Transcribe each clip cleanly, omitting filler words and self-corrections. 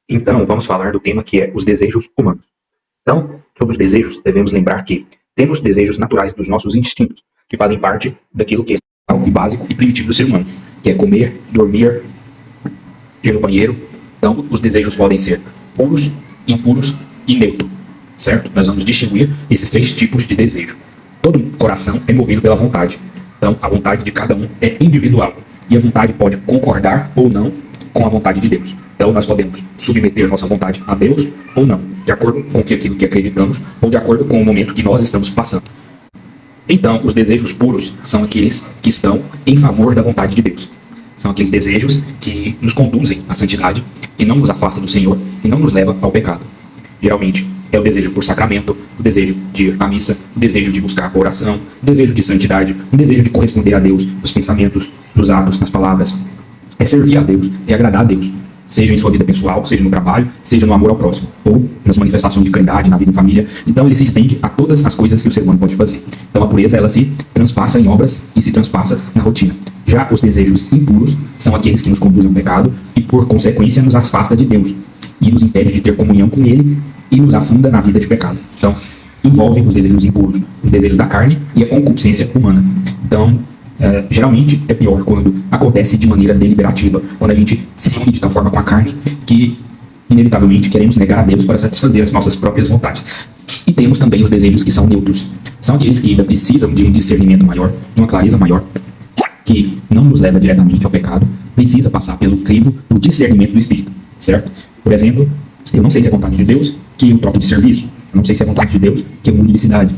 Então, vamos falar do tema que é os desejos humanos. Então, sobre os desejos, devemos lembrar que temos desejos naturais dos nossos instintos, que fazem parte daquilo que é algo básico e primitivo do ser humano, que é comer, dormir, ir no banheiro. Então, os desejos podem ser puros, impuros e neutro, certo? Nós vamos distinguir esses três tipos de desejo. Todo coração é movido pela vontade. Então, a vontade de cada um é individual. E a vontade pode concordar ou não com a vontade de Deus. Então, nós podemos submeter nossa vontade a Deus ou não, de acordo com aquilo que acreditamos ou de acordo com o momento que nós estamos passando. Então, os desejos puros são aqueles que estão em favor da vontade de Deus. São aqueles desejos que nos conduzem à santidade, que não nos afasta do Senhor e não nos leva ao pecado. Geralmente, é o desejo por sacramento, o desejo de ir à missa, o desejo de buscar a oração, o desejo de santidade, o desejo de corresponder a Deus nos pensamentos, nos atos, nas palavras. É servir a Deus, é agradar a Deus, seja em sua vida pessoal, seja no trabalho, seja no amor ao próximo, ou nas manifestações de caridade, na vida em família. Então ele se estende a todas as coisas que o ser humano pode fazer. Então a pureza, ela se transpassa em obras e se transpassa na rotina. Já os desejos impuros são aqueles que nos conduzem ao pecado e, por consequência, nos afasta de Deus e nos impede de ter comunhão com Ele e nos afunda na vida de pecado. Então, envolvem os desejos impuros, os desejos da carne e a concupiscência humana. Então, geralmente é pior quando acontece de maneira deliberativa, quando a gente se une de tal forma com a carne que, inevitavelmente, queremos negar a Deus para satisfazer as nossas próprias vontades. E temos também os desejos que são neutros. São aqueles que ainda precisam de um discernimento maior, de uma clareza maior, que não nos leva diretamente ao pecado, precisa passar pelo crivo do discernimento do Espírito, certo? Por exemplo, eu não sei se é vontade de Deus que eu troque de serviço, eu não sei se é vontade de Deus que eu mude de cidade.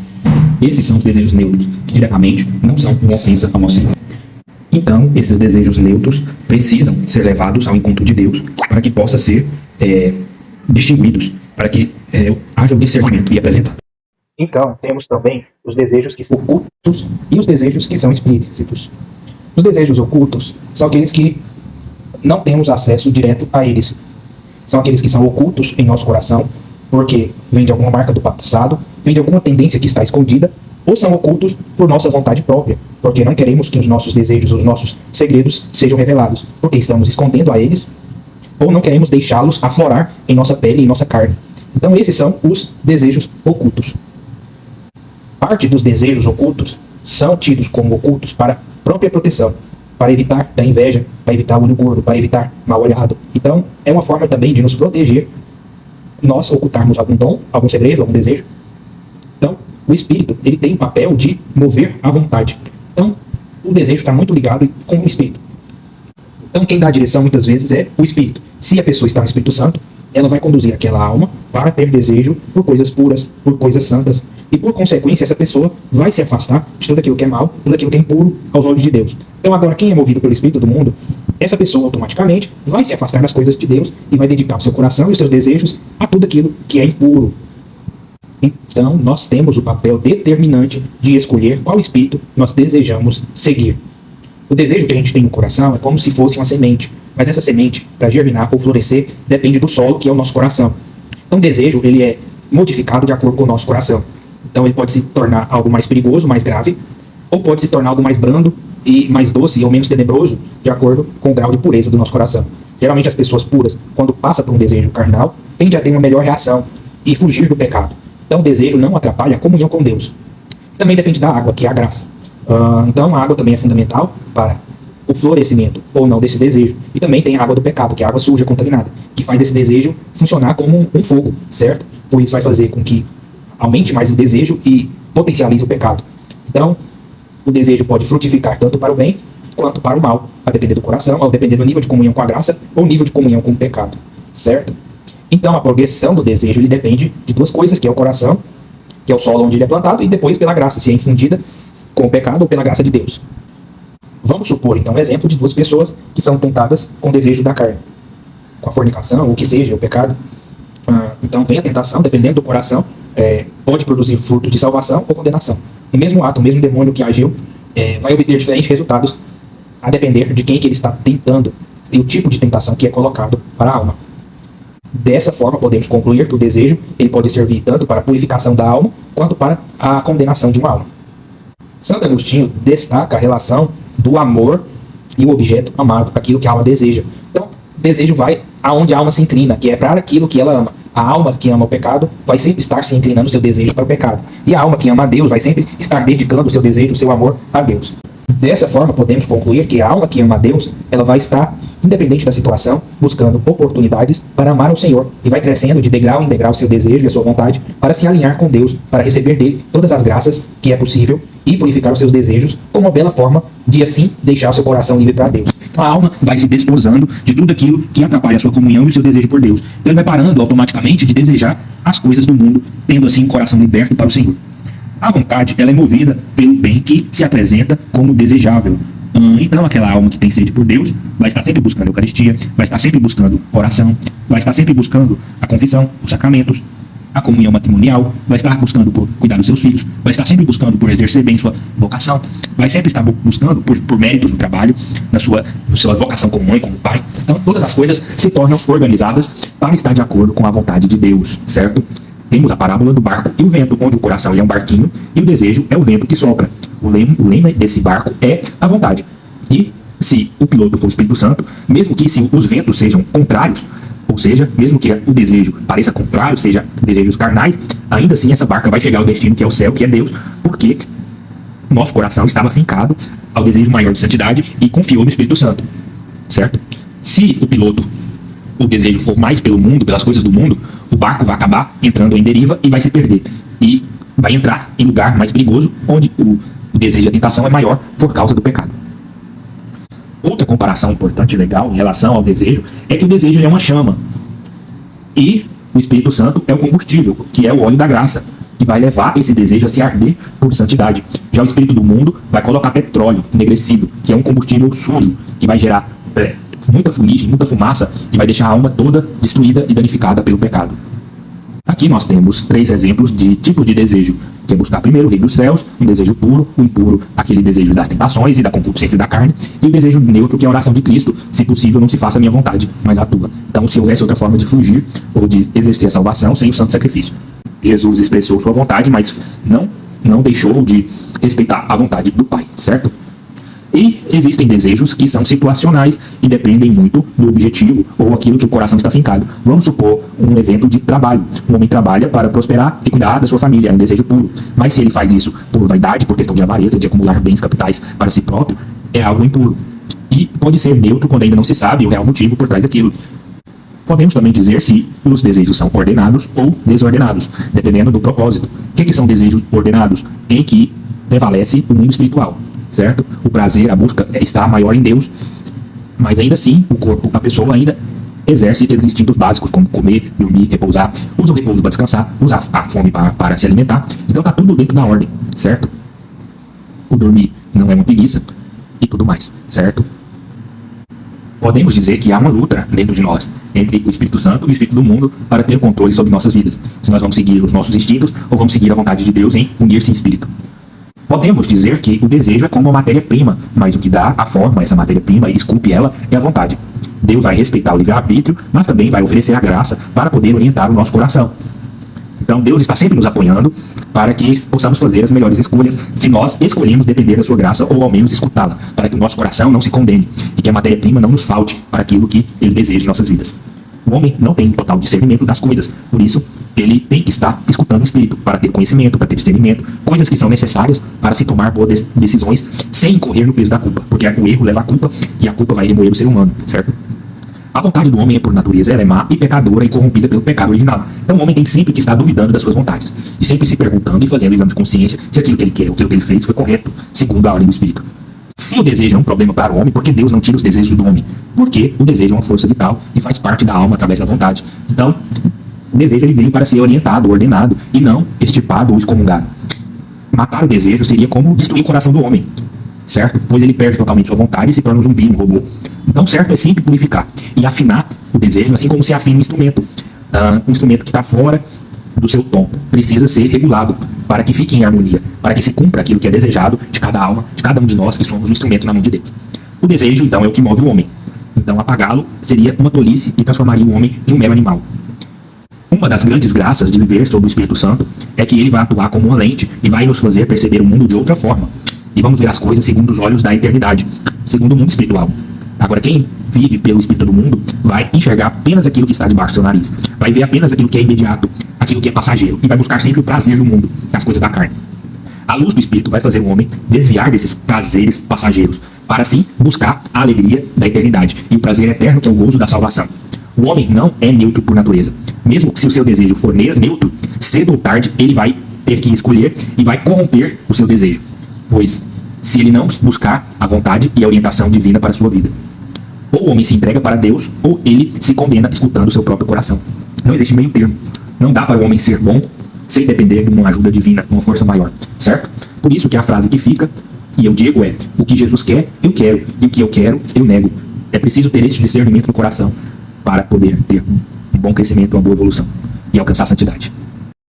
Esses são os desejos neutros, que diretamente não são uma ofensa ao nosso Senhor. Então, esses desejos neutros precisam ser levados ao encontro de Deus para que possa ser distinguidos, para que haja o discernimento e apresentado. Então, temos também os desejos que são ocultos e os desejos que são explícitos. Os desejos ocultos são aqueles que não temos acesso direto a eles. São aqueles que são ocultos em nosso coração, porque vem de alguma marca do passado, vem de alguma tendência que está escondida, ou são ocultos por nossa vontade própria, porque não queremos que os nossos desejos, os nossos segredos sejam revelados, porque estamos escondendo a eles, ou não queremos deixá-los aflorar em nossa pele e em nossa carne. Então esses são os desejos ocultos. Parte dos desejos ocultos são tidos como ocultos para própria proteção, para evitar da inveja, para evitar o olho gordo, para evitar mal olhado. Então, é uma forma também de nos proteger, nós ocultarmos algum dom, algum segredo, algum desejo. Então, o espírito, ele tem o papel de mover a vontade. Então, o desejo está muito ligado com o espírito. Então, quem dá a direção muitas vezes é o espírito. Se a pessoa está no Espírito Santo, ela vai conduzir aquela alma para ter desejo por coisas puras, por coisas santas. E por consequência, essa pessoa vai se afastar de tudo aquilo que é mal, tudo aquilo que é impuro aos olhos de Deus. Então agora, quem é movido pelo Espírito do mundo, essa pessoa automaticamente vai se afastar das coisas de Deus e vai dedicar o seu coração e os seus desejos a tudo aquilo que é impuro. Então nós temos o papel determinante de escolher qual espírito nós desejamos seguir. O desejo que a gente tem no coração é como se fosse uma semente, mas essa semente, para germinar ou florescer, depende do solo, que é o nosso coração. Então o desejo, ele é modificado de acordo com o nosso coração. Então ele pode se tornar algo mais perigoso, mais grave, ou pode se tornar algo mais brando e mais doce ou menos tenebroso, de acordo com o grau de pureza do nosso coração. Geralmente as pessoas puras, quando passam por um desejo carnal, tendem a ter uma melhor reação e fugir do pecado. Então o desejo não atrapalha a comunhão com Deus. Também depende da água, que é a graça. Então a água também é fundamental para o florescimento ou não desse desejo. E também tem a água do pecado, que é a água suja, contaminada, que faz esse desejo funcionar como um fogo, certo? Pois vai fazer com que aumente mais o desejo e potencialize o pecado. Então, o desejo pode frutificar tanto para o bem quanto para o mal, a depender do coração, a depender do nível de comunhão com a graça ou nível de comunhão com o pecado, certo? Então, a progressão do desejo ele depende de duas coisas, que é o coração, que é o solo onde ele é plantado, e depois pela graça, se é infundida com o pecado ou pela graça de Deus. Vamos supor, então, um exemplo de duas pessoas que são tentadas com o desejo da carne, com a fornicação, ou o que seja, o pecado. Então, vem a tentação, dependendo do coração, pode produzir frutos de salvação ou condenação. O mesmo ato, o mesmo demônio que agiu, vai obter diferentes resultados a depender de quem que ele está tentando e o tipo de tentação que é colocado para a alma. Dessa forma, podemos concluir que o desejo ele pode servir tanto para a purificação da alma quanto para a condenação de uma alma. Santo Agostinho destaca a relação do amor e o objeto amado, aquilo que a alma deseja. Então, o desejo vai aonde a alma se inclina, que é para aquilo que ela ama. A alma que ama o pecado vai sempre estar se inclinando o seu desejo para o pecado. E a alma que ama a Deus vai sempre estar dedicando o seu desejo, o seu amor a Deus. Dessa forma, podemos concluir que a alma que ama a Deus, ela vai estar, independente da situação, buscando oportunidades para amar o Senhor e vai crescendo de degrau em degrau seu desejo e a sua vontade para se alinhar com Deus, para receber dele todas as graças que é possível e purificar os seus desejos como uma bela forma de assim deixar o seu coração livre para Deus. A alma vai se desposando de tudo aquilo que atrapalha a sua comunhão e o seu desejo por Deus. Então ele vai parando automaticamente de desejar as coisas do mundo, tendo assim um coração liberto para o Senhor. A vontade, ela é movida pelo bem que se apresenta como desejável. Então aquela alma que tem sede por Deus vai estar sempre buscando a Eucaristia, vai estar sempre buscando oração, vai estar sempre buscando a confissão, os sacramentos, a comunhão matrimonial, vai estar buscando por cuidar dos seus filhos, vai estar sempre buscando por exercer bem sua vocação, vai sempre estar buscando por méritos no trabalho, na sua vocação como mãe, como pai. Então todas as coisas se tornam organizadas para estar de acordo com a vontade de Deus, certo? Temos a parábola do barco e o vento, onde o coração é um barquinho e o desejo é o vento que sopra. O lema desse barco é a vontade. E se o piloto for o Espírito Santo, mesmo que se os ventos sejam contrários, ou seja, mesmo que o desejo pareça contrário, seja desejos carnais, ainda assim essa barca vai chegar ao destino que é o céu, que é Deus, porque nosso coração estava fincado ao desejo maior de santidade e confiou no Espírito Santo, certo? Se o desejo for mais pelo mundo, pelas coisas do mundo, o barco vai acabar entrando em deriva e vai se perder. E vai entrar em lugar mais perigoso, onde o desejo e a tentação é maior por causa do pecado. Outra comparação importante e legal em relação ao desejo é que o desejo é uma chama. E o Espírito Santo é o combustível, que é o óleo da graça, que vai levar esse desejo a se arder por santidade. Já o Espírito do mundo vai colocar petróleo enegrecido, que é um combustível sujo, que vai gerar muita fuligem, muita fumaça e vai deixar a alma toda destruída e danificada pelo pecado. Aqui nós temos 3 exemplos de tipos de desejo, que é buscar primeiro o reino dos céus, um desejo puro, o impuro, aquele desejo das tentações e da concupiscência da carne, e o desejo neutro, que é a oração de Cristo, se possível não se faça a minha vontade, mas a tua. Então se houvesse outra forma de fugir ou de exercer a salvação sem o santo sacrifício. Jesus expressou sua vontade, mas não deixou de respeitar a vontade do Pai, certo? E existem desejos que são situacionais e dependem muito do objetivo ou aquilo que o coração está fincado. Vamos supor um exemplo de trabalho. Um homem trabalha para prosperar e cuidar da sua família, é um desejo puro. Mas se ele faz isso por vaidade, por questão de avareza, de acumular bens capitais para si próprio, é algo impuro. E pode ser neutro quando ainda não se sabe o real motivo por trás daquilo. Podemos também dizer se os desejos são ordenados ou desordenados, dependendo do propósito. O que são desejos ordenados? Em que prevalece o mundo espiritual. Certo? O prazer, a busca está maior em Deus, mas ainda assim o corpo, a pessoa ainda exerce aqueles instintos básicos como comer, dormir, repousar, usa o repouso para descansar, usa a fome para se alimentar. Então está tudo dentro da ordem, certo? O dormir não é uma preguiça e tudo mais, certo? Podemos dizer que há uma luta dentro de nós entre o Espírito Santo e o Espírito do mundo para ter controle sobre nossas vidas. Se nós vamos seguir os nossos instintos ou vamos seguir a vontade de Deus em unir-se em espírito. Podemos dizer que o desejo é como uma matéria-prima, mas o que dá a forma a essa matéria-prima e esculpe ela é a vontade. Deus vai respeitar o livre-arbítrio, mas também vai oferecer a graça para poder orientar o nosso coração. Então Deus está sempre nos apoiando para que possamos fazer as melhores escolhas, se nós escolhemos depender da sua graça ou ao menos escutá-la, para que o nosso coração não se condene e que a matéria-prima não nos falte para aquilo que Ele deseja em nossas vidas. O homem não tem total discernimento das coisas, por isso ele tem que estar escutando o Espírito para ter conhecimento, para ter discernimento, coisas que são necessárias para se tomar boas decisões sem incorrer no peso da culpa, porque o erro leva à culpa e a culpa vai remoer o ser humano, certo? A vontade do homem é por natureza, ela é má e pecadora e corrompida pelo pecado original. Então o homem tem sempre que estar duvidando das suas vontades e sempre se perguntando e fazendo exame de consciência se aquilo que ele quer, aquilo que ele fez foi correto, segundo a ordem do Espírito. Se o desejo é um problema para o homem, por que Deus não tira os desejos do homem? Porque o desejo é uma força vital e faz parte da alma através da vontade. Então, o desejo ele veio para ser orientado, ordenado e não extirpado ou excomungado. Matar o desejo seria como destruir o coração do homem, certo? Pois ele perde totalmente sua vontade e se torna um zumbi, um robô. Então, certo é sempre purificar e afinar o desejo, assim como se afina um instrumento. Um instrumento que está fora do seu tom precisa ser regulado para que fique em harmonia, para que se cumpra aquilo que é desejado de cada alma, de cada um de nós que somos um instrumento na mão de Deus. O desejo, então, é o que move o homem. Então, apagá-lo seria uma tolice e transformaria o homem em um mero animal. Uma das grandes graças de viver sob o Espírito Santo é que ele vai atuar como uma lente e vai nos fazer perceber o mundo de outra forma. E vamos ver as coisas segundo os olhos da eternidade, segundo o mundo espiritual. Agora, quem vive pelo espírito do mundo vai enxergar apenas aquilo que está debaixo do seu nariz. Vai ver apenas aquilo que é imediato, aquilo que é passageiro. E vai buscar sempre o prazer do mundo, as coisas da carne. A luz do espírito vai fazer o homem desviar desses prazeres passageiros, para assim buscar a alegria da eternidade e o prazer eterno, que é o gozo da salvação. O homem não é neutro por natureza. Mesmo que se o seu desejo for neutro, cedo ou tarde ele vai ter que escolher e vai corromper o seu desejo. Pois, se ele não buscar a vontade e a orientação divina para a sua vida. Ou o homem se entrega para Deus, ou ele se condena escutando o seu próprio coração. Não existe meio termo. Não dá para o homem ser bom sem depender de uma ajuda divina, de uma força maior, certo? Por isso que a frase que fica, e eu digo é, o que Jesus quer, eu quero, e o que eu quero, eu nego. É preciso ter esse discernimento no coração para poder ter um bom crescimento, uma boa evolução e alcançar a santidade.